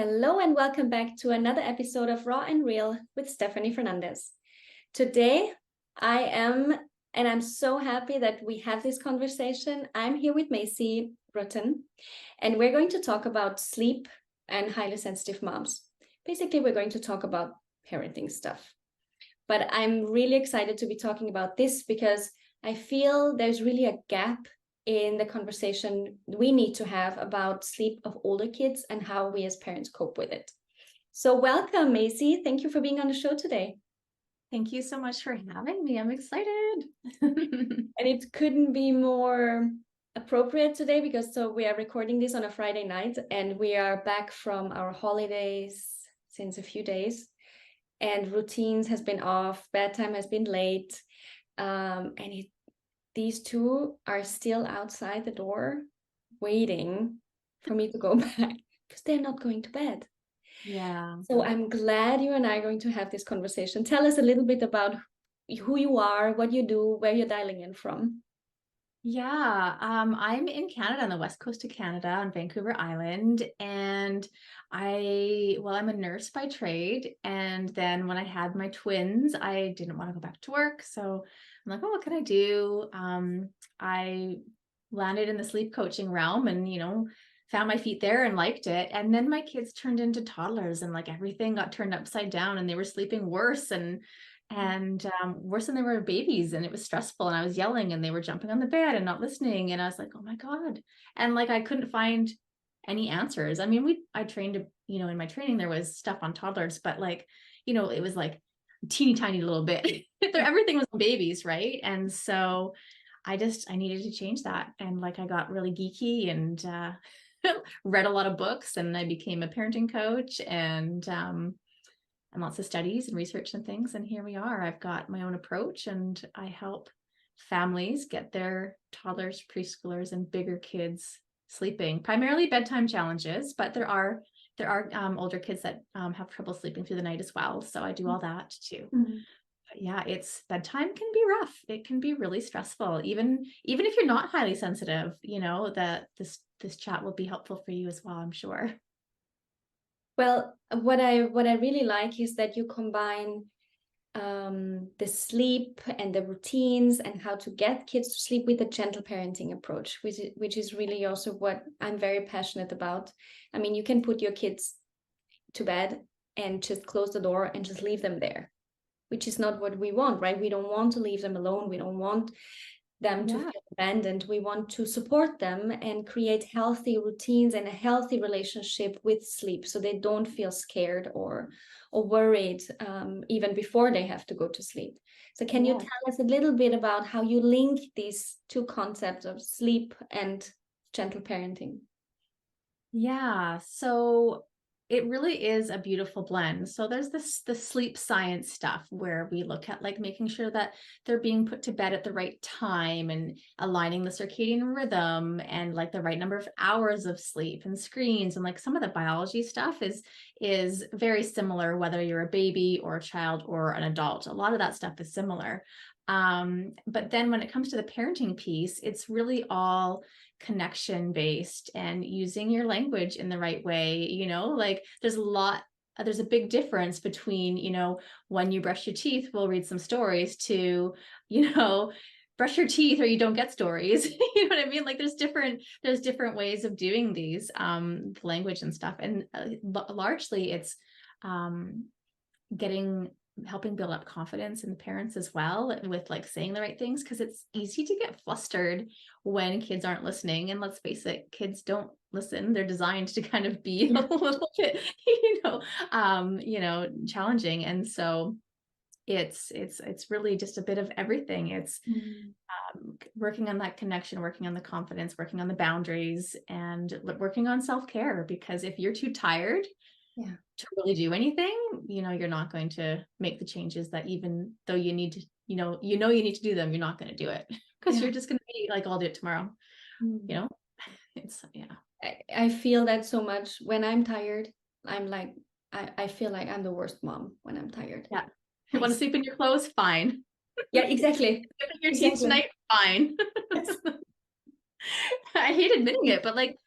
Hello and welcome back to another episode of Raw and Real with Stephanie Fernandez. Today, I'm so happy that we have this conversation. I'm here with Maisie, Ruttan, and we're going to talk about sleep and highly sensitive moms. Basically, we're going to talk about parenting stuff. But I'm really excited to be talking about this because I feel there's really a gap in the conversation we need to have about sleep of older kids and how we as parents cope with it. So welcome, Maisie. Thank you for being on the show today. Thank you so much for having me. I'm excited. And it couldn't be more appropriate today because we are recording this on a Friday night and we are back from our holidays since a few days, and routines has been off, bedtime has been late, these two are still outside the door waiting for me to go back because they're not going to bed. Yeah. So I'm glad you and I are going to have this conversation. Tell us a little bit about who you are, what you do, where you're dialing in from. Yeah. I'm in Canada, on the west coast of Canada, on Vancouver Island. And I'm a nurse by trade. And then when I had my twins, I didn't want to go back to work. So I'm like, oh, what can I do? I landed in the sleep coaching realm and, found my feet there and liked it. And then my kids turned into toddlers and like everything got turned upside down and they were sleeping worse and worse than they were babies, and it was stressful, and I was yelling and they were jumping on the bed and not listening, and I was like, oh my God. And like I couldn't find any answers. I mean, I trained, in my training there was stuff on toddlers, but like, it was like teeny tiny little bit. Everything was on babies, right? And so I needed to change that, and like I got really geeky and read a lot of books, and I became a parenting coach, and lots of studies and research and things. And here we are. I've got my own approach, and I help families get their toddlers, preschoolers, and bigger kids sleeping, primarily bedtime challenges, but there are older kids that have trouble sleeping through the night as well. So I do all that too. Mm-hmm. But yeah, bedtime can be rough. It can be really stressful. Even if you're not highly sensitive, that this chat will be helpful for you as well, I'm sure. Well, what I really like is that you combine the sleep and the routines and how to get kids to sleep with a gentle parenting approach, which is really also what I'm very passionate about. I mean, you can put your kids to bed and just close the door and just leave them there, which is not what we want, right? We don't want to leave them alone. We don't want them to feel abandoned. We want to support them and create healthy routines and a healthy relationship with sleep so they don't feel scared or worried even before they have to go to sleep. So can you tell us a little bit about how you link these two concepts of sleep and gentle parenting? Yeah, so it really is a beautiful blend. So there's the sleep science stuff where we look at like making sure that they're being put to bed at the right time and aligning the circadian rhythm and like the right number of hours of sleep and screens, and like some of the biology stuff is very similar whether you're a baby or a child or an adult. A lot of that stuff is similar. But then when it comes to the parenting piece, it's really all connection based and using your language in the right way. Like there's a big difference between, when you brush your teeth, we'll read some stories, to, brush your teeth or you don't get stories. You know what I mean? Like there's different ways of doing these, language and stuff. And largely it's helping build up confidence in the parents as well with like saying the right things, because it's easy to get flustered when kids aren't listening. And let's face it, kids don't listen. They're designed to kind of be a little bit, challenging. And so it's really just a bit of everything. It's working on that connection, working on the confidence, working on the boundaries, and working on self-care, because if you're too tired to really do anything, you're not going to make the changes that, even though you need to, you need to do them, you're not going to do it because you're just going to be like, I'll do it tomorrow. It's I feel that so much when I'm tired. I'm like, I feel like I'm the worst mom when I'm tired. Yeah. You want to sleep in your clothes? Fine. Yeah, exactly. Your teeth tonight? Fine. I hate admitting it, but like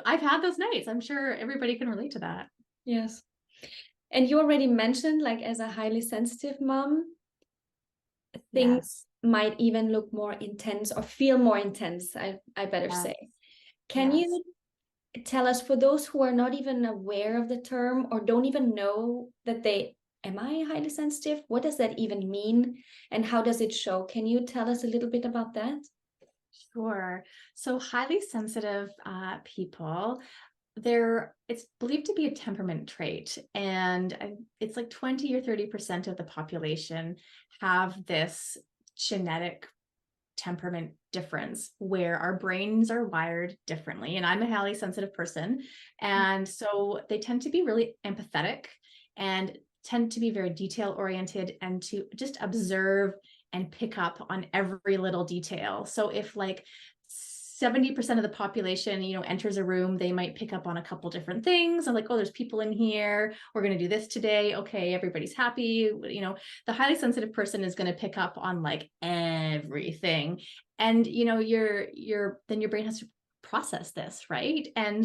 I've had those nights. I'm sure everybody can relate to that. Yes. And you already mentioned, like, as a highly sensitive mom, things Yes. might even look more intense or feel more intense, I better Yes. say. Can Yes. you tell us, for those who are not even aware of the term or don't even know that am I highly sensitive? What does that even mean? And how does it show? Can you tell us a little bit about that? Sure. So highly sensitive people, it's believed to be a temperament trait, and it's like 20 or 30% of the population have this genetic temperament difference where our brains are wired differently. And I'm a highly sensitive person, and so they tend to be really empathetic and tend to be very detail oriented and to just observe and pick up on every little detail. So if like 70% of the population, enters a room, they might pick up on a couple different things. I'm like, oh, there's people in here. We're going to do this today. Okay, everybody's happy. The highly sensitive person is going to pick up on like everything. And, then your brain has to process this, right? And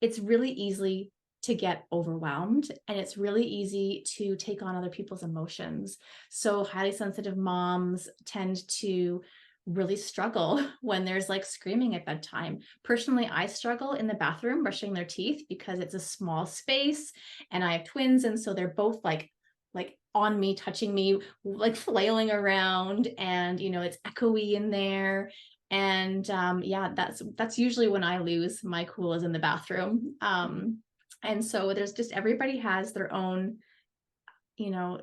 it's really easily to get overwhelmed, and it's really easy to take on other people's emotions. So highly sensitive moms tend to really struggle when there's like screaming at bedtime. Personally, I struggle in the bathroom brushing their teeth because it's a small space and I have twins, and so they're both like on me, touching me, like flailing around, and it's echoey in there. And yeah, that's usually when I lose my cool, is in the bathroom. And so there's just, everybody has their own, you know,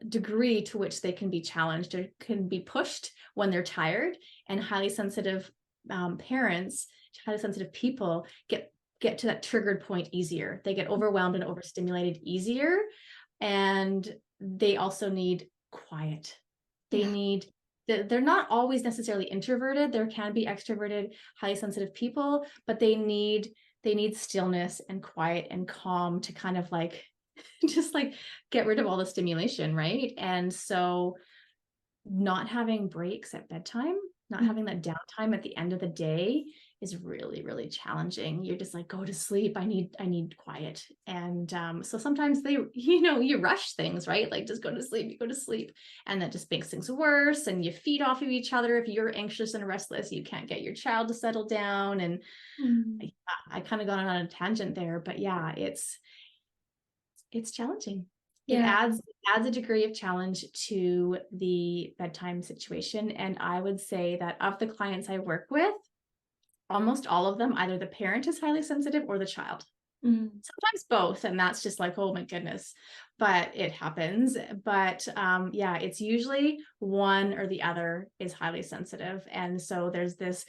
degree to which they can be challenged or can be pushed when they're tired. And highly sensitive parents, highly sensitive people get to that triggered point easier. They get overwhelmed and overstimulated easier, and they also need quiet. They Yeah. need, they're not always necessarily introverted. There can be extroverted highly sensitive people, but they need stillness and quiet and calm to kind of like just like get rid of all the stimulation, right? And so not having breaks at bedtime, not Mm. having that downtime at the end of the day is really, really challenging. You're just like, go to sleep. I need quiet. And so sometimes they, you rush things, right? Like, just go to sleep, you go to sleep. And that just makes things worse. And you feed off of each other. If you're anxious and restless, you can't get your child to settle down. And Mm. I kind of got on a tangent there, but yeah, it's challenging. It Yeah. adds a degree of challenge to the bedtime situation. And I would say that of the clients I work with, almost all of them, either the parent is highly sensitive or the child. Mm. Sometimes both, and that's just like, oh my goodness, but it happens. But yeah, it's usually one or the other is highly sensitive. And so there's this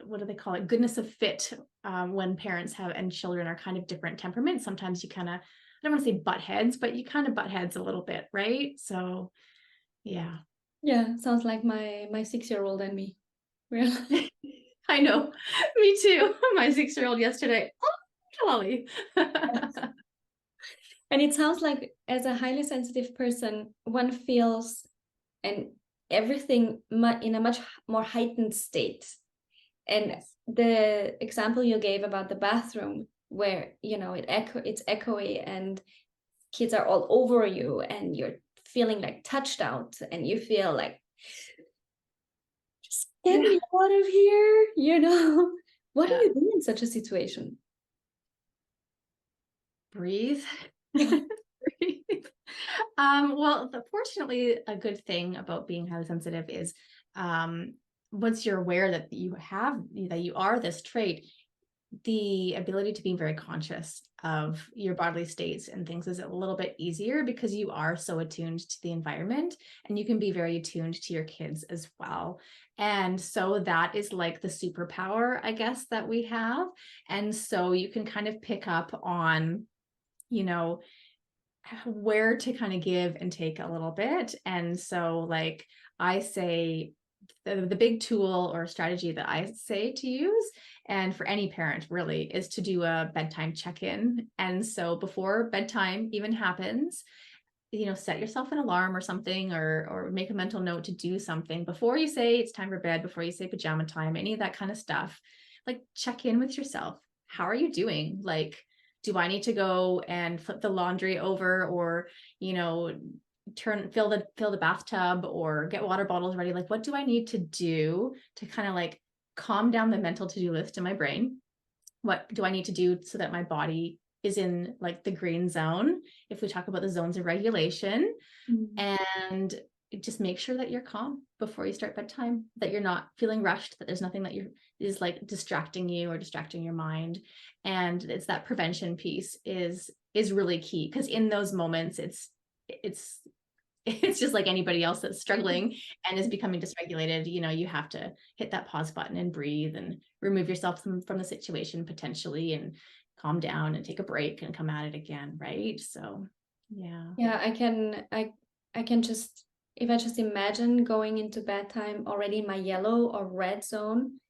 what do they call it, goodness of fit, when parents have and children are kind of different temperaments. Sometimes you kind of, I don't want to say butt heads, but you kind of butt heads a little bit, right? So yeah. Yeah. Sounds like my 6-year-old and me. Really. I know. Me too. My 6-year-old yesterday, oh, Lolly. And it sounds like, as a highly sensitive person, one feels and everything in a much more heightened state. And Yes. the example you gave about the bathroom, where it's echoey and kids are all over you and you're feeling like touched out and you feel like, just get Yeah. me out of here. What do Yeah. you do in such a situation? Breathe. Yeah. Breathe. Well, fortunately, a good thing about being highly sensitive is, once you're aware that you are this trait, the ability to be very conscious of your bodily states and things is a little bit easier because you are so attuned to the environment, and you can be very attuned to your kids as well. And so that is like the superpower, I guess, that we have. And so you can kind of pick up on, you know, where to kind of give and take a little bit. And so, like, I say the big tool or strategy that I say to use, and for any parent really, is to do a bedtime check-in. And so before bedtime even happens, set yourself an alarm or something, or make a mental note to do something before you say it's time for bed, before you say pajama time, any of that kind of stuff. Like, check in with yourself. How are you doing? Like, do I need to go and flip the laundry over, or, you know, fill the bathtub, or get water bottles ready? Like, what do I need to do to kind of like calm down the mental to-do list in my brain? What do I need to do so that my body is in like the green zone, if we talk about the zones of regulation? And just make sure that you're calm before you start bedtime, that you're not feeling rushed, that there's nothing that is like distracting you or distracting your mind. And it's that prevention piece is really key, because in those moments it's just like anybody else that's struggling and is becoming dysregulated. You know, you have to hit that pause button and breathe and remove yourself from the situation potentially, and calm down and take a break and come at it again. Right. So, yeah. Yeah, I can just, if I just imagine going into bedtime already in my yellow or red zone,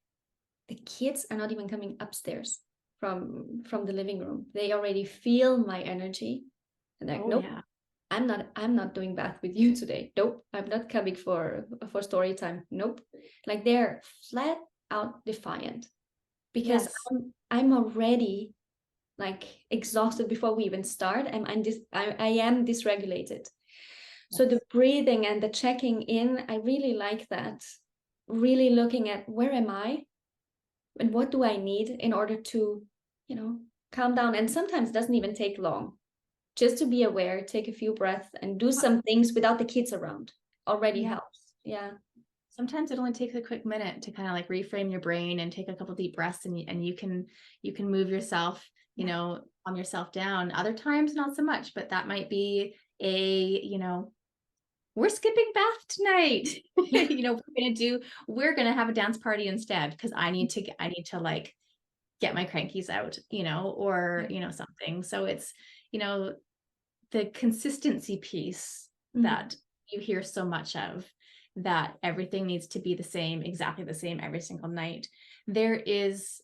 the kids are not even coming upstairs from the living room. They already feel my energy. And like, Oh, nope, yeah. I'm not doing bath with you today. Nope, I'm not coming for story time. Nope. Like they're flat out defiant, because Yes. I'm already like exhausted before we even start. I am dysregulated. So the Yes. breathing and the checking in, I really like that. Really looking at where am I and what do I need in order to, calm down. And sometimes it doesn't even take long. Just to be aware, take a few breaths and do some things without the kids around already Yeah. helps. Yeah. Sometimes it only takes a quick minute to kind of like reframe your brain and take a couple deep breaths, and you can move yourself, calm yourself down. Other times, not so much, but that might be we're skipping bath tonight. We're gonna have a dance party instead, because I need to like get my crankies out, or something. So it's, the consistency piece that you hear so much of, that everything needs to be exactly the same every single night. There is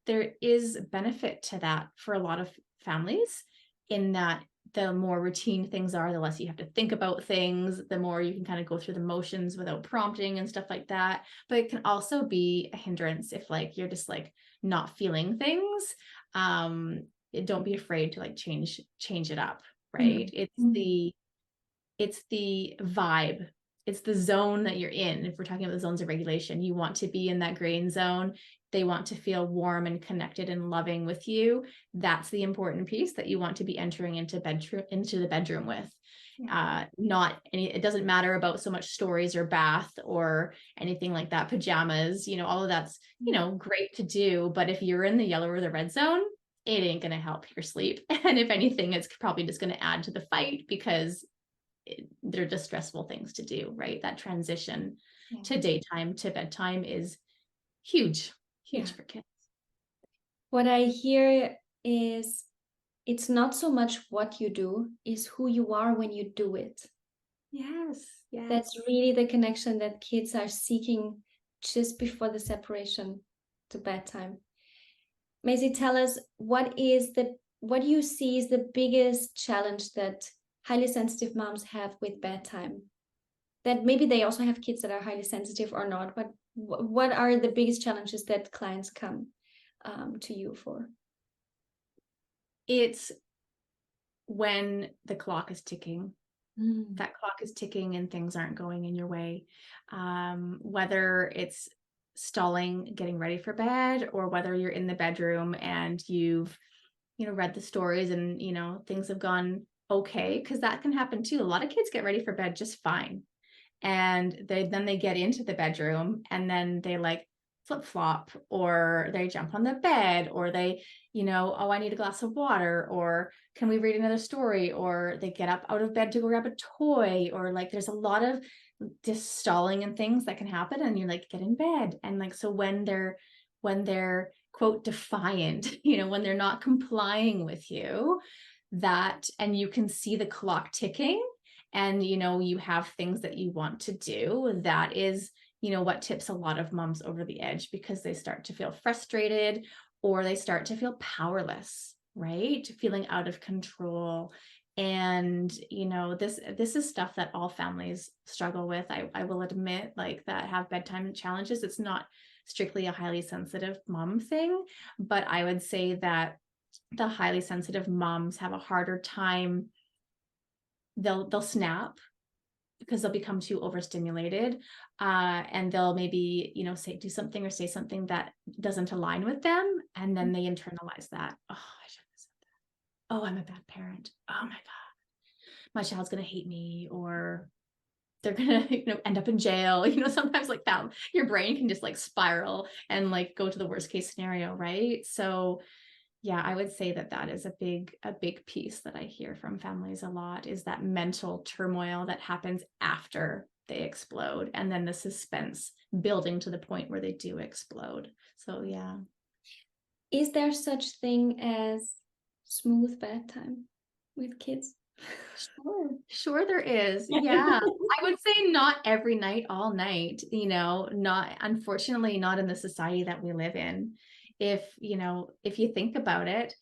benefit to that for a lot of families, in that the more routine things are, the less you have to think about things, the more you can kind of go through the motions without prompting and stuff like that. But it can also be a hindrance if like you're just like not feeling things. Don't be afraid to like change it up, right? It's the vibe. It's the zone that you're in. If we're talking about the zones of regulation, you want to be in that green zone. They want to feel warm and connected and loving with you. That's the important piece that you want to be entering into the bedroom with. It doesn't matter about so much stories or bath or anything like that, pajamas, all of that's, great to do. But if you're in the yellow or the red zone, it ain't going to help your sleep. And if anything, it's probably just going to add to the fight, because they're just stressful things to do, right? That transition to daytime to bedtime is huge for kids. What I hear is, it's not so much what you do, is who you are when you do it. Yes. That's really the connection that kids are seeking just before the separation to bedtime. Maisie, tell us, what do you see is the biggest challenge that highly sensitive moms have with bedtime? That maybe they also have kids that are highly sensitive or not, but what are the biggest challenges that clients come to you for? It's when the clock is ticking. That clock is ticking and things aren't going in your way. Whether it's stalling, getting ready for bed, or whether you're in the bedroom and you've, read the stories and, things have gone okay, because that can happen too. A lot of kids get ready for bed just fine. And then they get into the bedroom and then they like flip flop, or they jump on the bed, or they, oh, I need a glass of water, or can we read another story, or they get up out of bed to go grab a toy, or like there's a lot of just stalling and things that can happen, and you're like, get in bed. And like, so when they're quote defiant, when they're not complying with you, and you can see the clock ticking, and you have things that you want to do, that is what tips a lot of moms over the edge, because they start to feel frustrated, or they start to feel powerless, right? Feeling out of control. And this is stuff that all families struggle with. I will admit, like, that have bedtime challenges. It's not strictly a highly sensitive mom thing, but I would say that the highly sensitive moms have a harder time. They'll snap because they'll become too overstimulated, and they'll maybe, do something or say something that doesn't align with them, and then they internalize that. Oh, I shouldn't have said that. Oh, I'm a bad parent. Oh my God, my child's gonna hate me, or they're gonna, end up in jail. Sometimes like that, your brain can just like spiral and like go to the worst case scenario, right? So yeah, I would say that that is a big piece that I hear from families a lot, is that mental turmoil that happens after they explode, and then the suspense building to the point where they do explode. So yeah. Is there such thing as smooth bedtime with kids? Sure there is. Yeah. I would say not every night, all night, not, unfortunately, not in the society that we live in. If you think about it,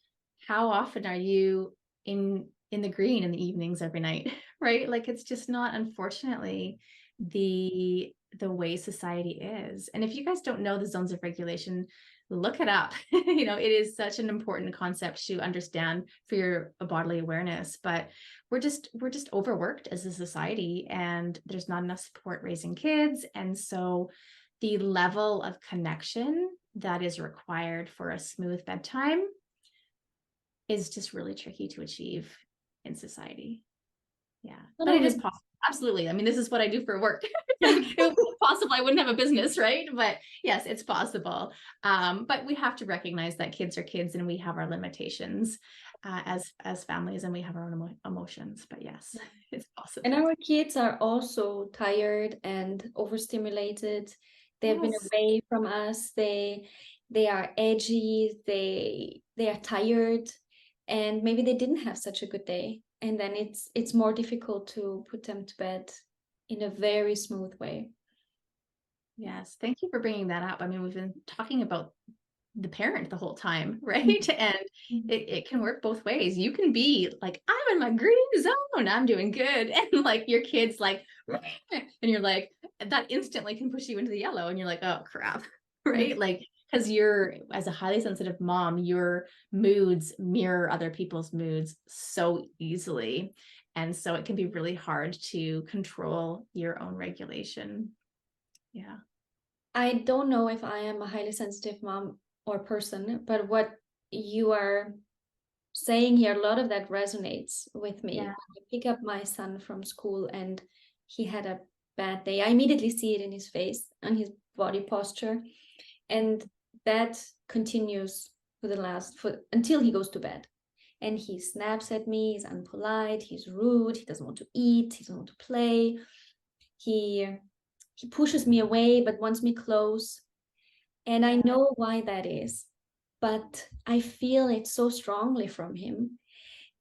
how often are you in the green in the evenings every night, right? Like, it's just not, unfortunately, the way society is. And if you guys don't know the zones of regulation, look it up. It is such an important concept to understand for your bodily awareness, but we're just overworked as a society, and there's not enough support raising kids. And so the level of connection that is required for a smooth bedtime is just really tricky to achieve in society. Yeah. Not But it only is possible. Absolutely. I mean, this is what I do for work. If it was possible, I wouldn't have a business, right? But yes, it's possible. But we have to recognize that kids are kids, and we have our limitations as families, and we have our own emotions. But yes, it's and possible. our kids are also tired and overstimulated. They've been Yes. away from us. They are edgy. They are tired, and maybe they didn't have such a good day. And then it's more difficult to put them to bed in a very smooth way. Yes. Thank you for bringing that up. I mean, we've been talking about the parent the whole time, right? And it can work both ways. You can be like, I'm in my green zone, I'm doing good. And like your kid's like, and you're like, that instantly can push you into the yellow, and you're like, oh crap, right? Like, because you're, as a highly sensitive mom, your moods mirror other people's moods so easily. And so it can be really hard to control your own regulation. Yeah. I don't know if I am a highly sensitive mom or person, but what you are saying here, a lot of that resonates with me. Yeah. When I pick up my son from school and he had a bad day, I immediately see it in his face and his body posture. And that continues until he goes to bed. And he snaps at me, he's unpolite, he's rude, he doesn't want to eat, he doesn't want to play. He he pushes me away but wants me close. And I know why that is. But I feel it so strongly from him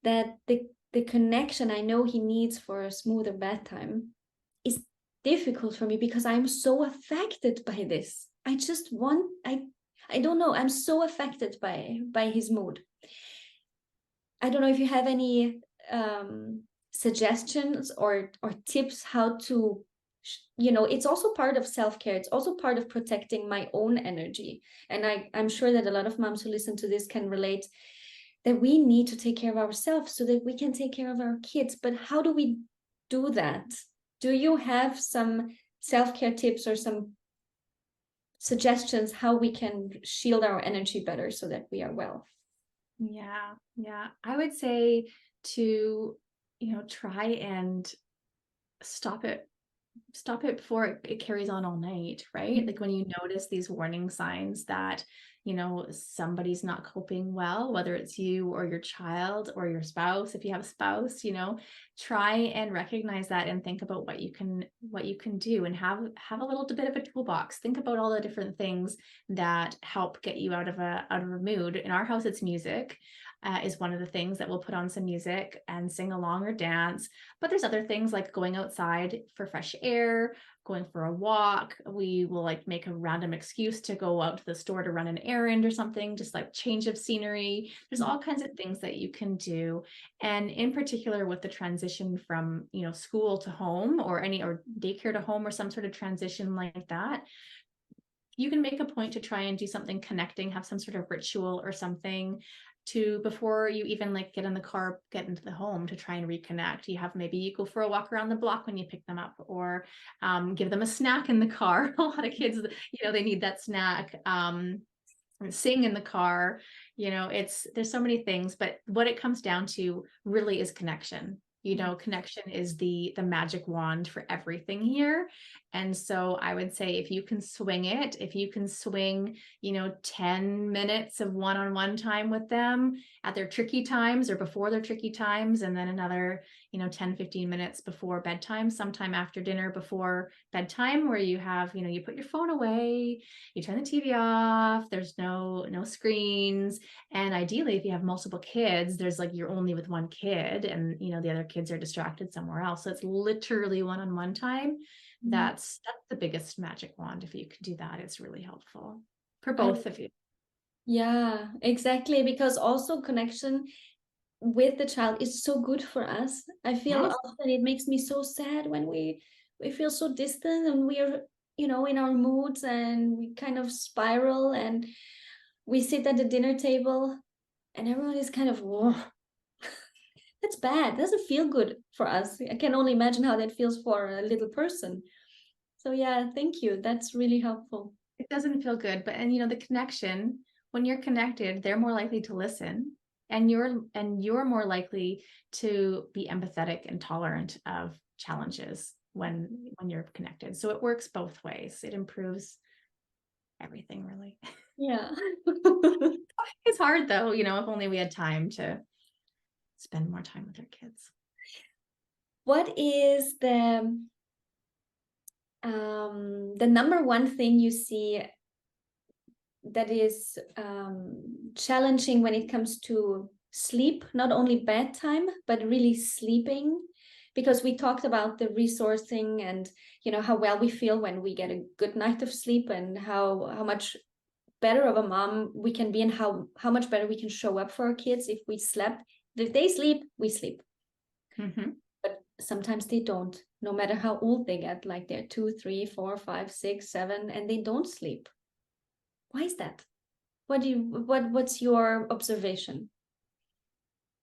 that the connection I know he needs for a smoother bedtime is difficult for me because I'm so affected by this. I don't know, I'm so affected by his mood. I don't know if you have any suggestions or tips how to, it's also part of self-care. It's also part of protecting my own energy. And I'm sure that a lot of moms who listen to this can relate that we need to take care of ourselves so that we can take care of our kids. But how do we do that? Do you have some self-care tips or some suggestions how we can shield our energy better so that we are well? Yeah, yeah. I would say to, try and stop it before it carries on all night, right? Like when you notice these warning signs that, somebody's not coping well, whether it's you or your child or your spouse, if you have a spouse, try and recognize that and think about what you can do, and have a little bit of a toolbox. Think about all the different things that help get you out of a mood. In our house, it's music. Is one of the things that we'll put on some music and sing along or dance. But there's other things like going outside for fresh air, going for a walk. We will like make a random excuse to go out to the store to run an errand or something, just like change of scenery. There's all kinds of things that you can do. And in particular with the transition from, school to home, or daycare to home, or some sort of transition like that, you can make a point to try and do something connecting, have some sort of ritual or something to before you even like get in the car, get into the home to try and reconnect. You have maybe you go for a walk around the block when you pick them up, or give them a snack in the car. A lot of kids, they need that snack. Sing in the car, there's so many things, but what it comes down to really is connection. Connection is the magic wand for everything here. And so I would say if you can swing it, if you can swing, 10 minutes of one-on-one time with them at their tricky times or before their tricky times, and then another, 10, 15 minutes before bedtime, sometime after dinner before bedtime, where you have, you put your phone away, you turn the TV off, there's no screens. And ideally, if you have multiple kids, there's like you're only with one kid and the other kids are distracted somewhere else. So it's literally one-on-one time. That's the biggest magic wand. If you could do that, it's really helpful for both of you. Yeah, exactly. Because also connection with the child is so good for us. I feel Yes. often it makes me so sad when we feel so distant and we are, in our moods, and we kind of spiral, and we sit at the dinner table and everyone is kind of, whoa, that's bad. It doesn't feel good for us. I can only imagine how that feels for a little person. So yeah, thank you. That's really helpful. It doesn't feel good, but the connection, when you're connected, they're more likely to listen, and you're more likely to be empathetic and tolerant of challenges when you're connected. So it works both ways. It improves everything, really. Yeah. It's hard though, if only we had time to spend more time with our kids. What is the number one thing you see that is challenging when it comes to sleep, not only bedtime, but really sleeping? Because we talked about the resourcing and how well we feel when we get a good night of sleep, and how much better of a mom we can be, and how much better we can show up for our kids if we slept. If they sleep, we sleep. Mm-hmm. But sometimes they don't, no matter how old they get, like they're 2, 3, 4, 5, 6, 7, and they don't sleep. Why is that? What's your observation?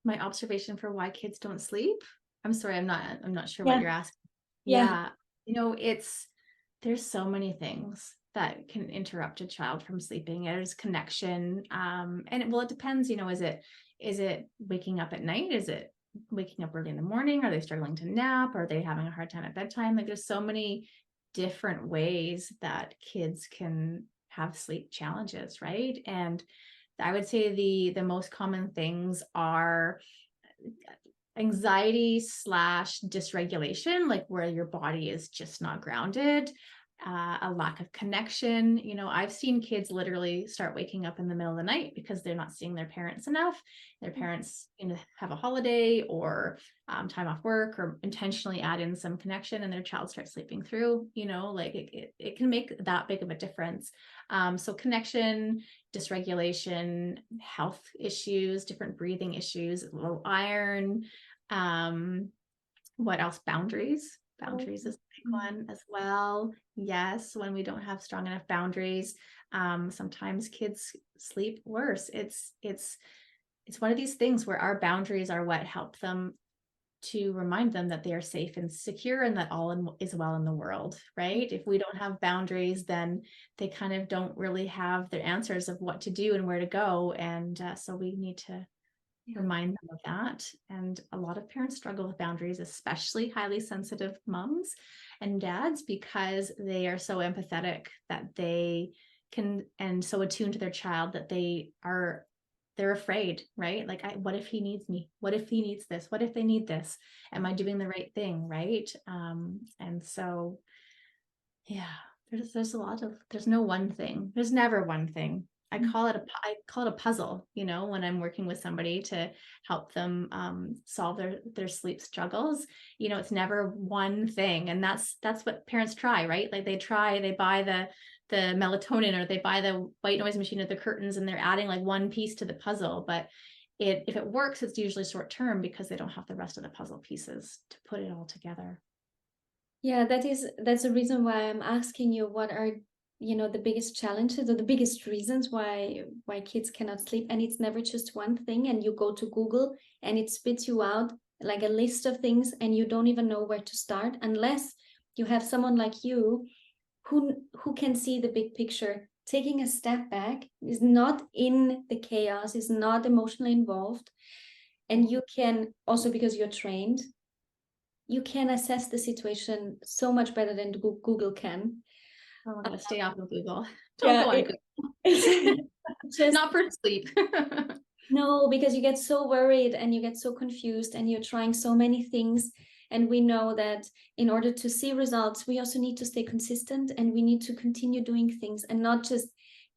My observation for why kids don't sleep? I'm sorry, I'm not sure what Yeah. you're asking. Yeah. Yeah. There's so many things that can interrupt a child from sleeping. There's connection. It depends, is it waking up at night? Is it waking up early in the morning? Are they struggling to nap? Are they having a hard time at bedtime? Like there's so many different ways that kids can have sleep challenges, right? And I would say the most common things are anxiety / dysregulation, like where your body is just not grounded, a lack of connection. I've seen kids literally start waking up in the middle of the night because they're not seeing their parents enough. Their parents have a holiday or time off work, or intentionally add in some connection, and their child starts sleeping through. Like it can make that big of a difference. So connection, dysregulation, health issues, different breathing issues, low iron. What else? Boundaries is a big one as well. Yes, when we don't have strong enough boundaries, sometimes kids sleep worse. It's one of these things where our boundaries are what help them, to remind them that they are safe and secure, and that all is well in the world, right? If we don't have boundaries, then they kind of don't really have their answers of what to do and where to go. And so we need to remind them of that. And a lot of parents struggle with boundaries, especially highly sensitive moms and dads, because they are so empathetic that they can, and so attuned to their child that they're afraid, right? Like, what if he needs me? What if he needs this? What if they need this? Am I doing the right thing? Right. And so, yeah, there's no one thing. There's never one thing. I call it a puzzle, when I'm working with somebody to help them solve their sleep struggles. It's never one thing. And that's what parents try, right? Like they buy the melatonin, or they buy the white noise machine or the curtains, and they're adding like one piece to the puzzle. But if it works, it's usually short term because they don't have the rest of the puzzle pieces to put it all together. Yeah, that's the reason why I'm asking you, what are the biggest challenges or the biggest reasons why kids cannot sleep. And it's never just one thing, and you go to Google and it spits you out like a list of things, and you don't even know where to start unless you have someone like you who can see the big picture, taking a step back, is not in the chaos, is not emotionally involved. And you can also, because you're trained, you can assess the situation so much better than Google can. Oh my God, stay off of Google. Don't Yeah, go on Google. just Not for sleep. no, because you get so worried and you get so confused and you're trying so many things. And we know that in order to see results, we also need to stay consistent, and we need to continue doing things, and not just,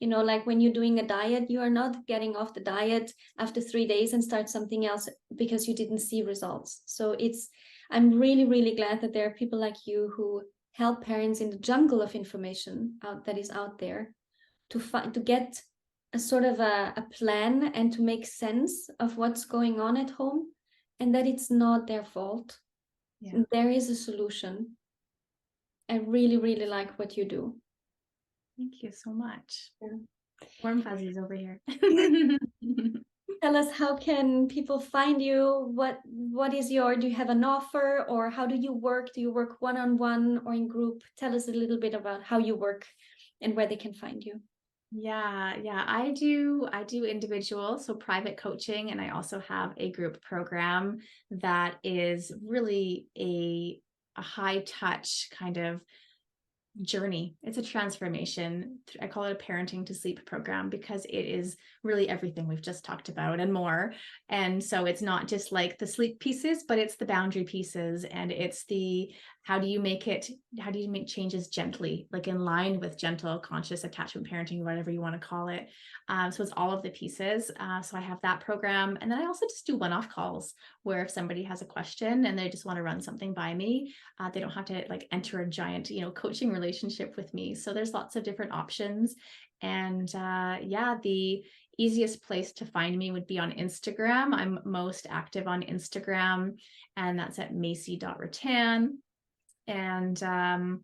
like when you're doing a diet, you are not getting off the diet after 3 days and start something else because you didn't see results. So I'm really, really glad that there are people like you who help parents in the jungle of information that is out there to get a sort of a plan and to make sense of what's going on at home, and that it's not their fault. Yeah. There is a solution. I really, really like what you do. Thank you so much. Yeah. Warm fuzzies over here. Tell us, how can people find you? Do you have an offer, or how do you work? Do you work one-on-one or in group? Tell us a little bit about how you work and where they can find you. Yeah, I do individual, so private coaching, and I also have a group program that is really a high touch kind of journey. It's a transformation. I call it a parenting to sleep program because it is really everything we've just talked about and more. And so it's not just like the sleep pieces, but it's the boundary pieces, and it's the how do you make changes gently, like in line with gentle conscious attachment parenting, whatever you want to call it. So it's all of the pieces. So I have that program, and then I also just do one-off calls where if somebody has a question and they just want to run something by me, they don't have to like enter a giant, coaching relationship with me. So there's lots of different options. And the easiest place to find me would be on Instagram. I'm most active on Instagram, and that's at Maisie.Ruttan. And I've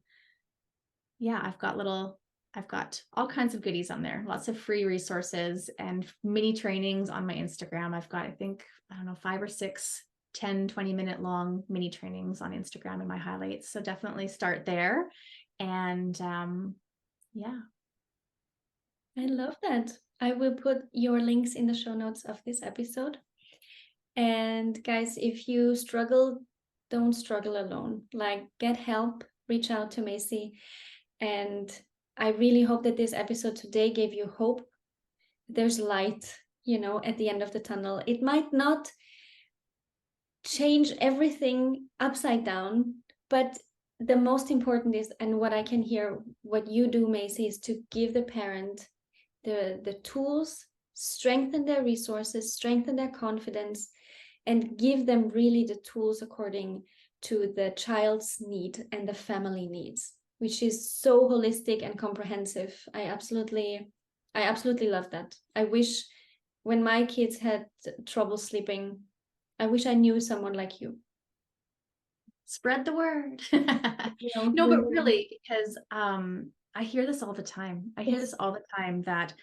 got all kinds of goodies on there, lots of free resources and mini trainings on my Instagram. I've got, I don't know, 5 or 6 10, 20-minute long mini trainings on Instagram in my highlights. So definitely start there. And I love that. I will put your links in the show notes of this episode. And guys, if you struggle, don't struggle alone. Like, get help, reach out to Maisie. And I really hope that this episode today gave you hope. There's light, at the end of the tunnel. It might not change everything upside down, but the most important is, and what I can hear what you do, Maisie, is to give the parent the tools, strengthen their resources, strengthen their confidence, and give them really the tools according to the child's need and the family needs, which is so holistic and comprehensive. I absolutely love that. I wish when my kids had trouble sleeping, I wish I knew someone like you. Spread the word. No, but really, because I hear this all the time. I hear this all the time that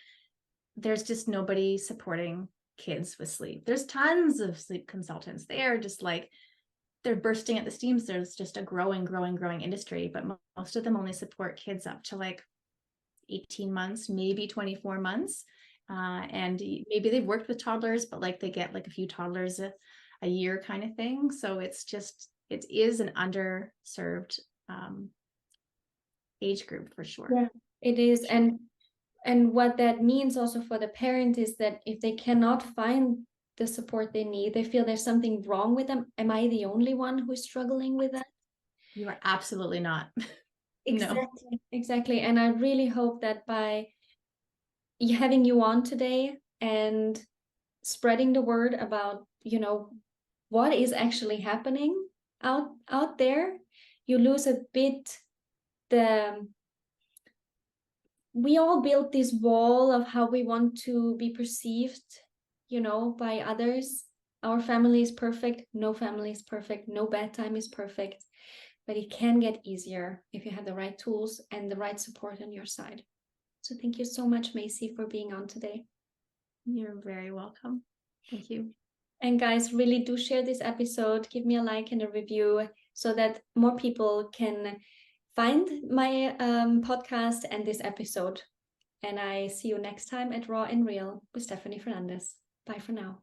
there's just nobody supporting kids with sleep. There's tons of sleep consultants. They are just like, they're bursting at the seams. There's just a growing industry, but most of them only support kids up to like 18 months, maybe 24 months. And maybe they've worked with toddlers, but like they get like a few toddlers a year kind of thing. So it is an underserved age group for sure. Yeah, it is. And what that means also for the parent is that if they cannot find the support they need, they feel there's something wrong with them. Am I the only one who is struggling with that? You are absolutely not. Exactly, no. exactly. And I really hope that by having you on today and spreading the word about, what is actually happening out there, you lose a bit we all built this wall of how we want to be perceived, by others. Our family is perfect. No family is perfect. No bedtime is perfect. but it can get easier if you have the right tools and the right support on your side. So thank you so much, Maisie, for being on today. You're very welcome. Thank you. And guys, really do share this episode. Give me a like and a review so that more people can find my podcast and this episode. And I see you next time at Raw and Real with Stephanie Fernandez. Bye for now.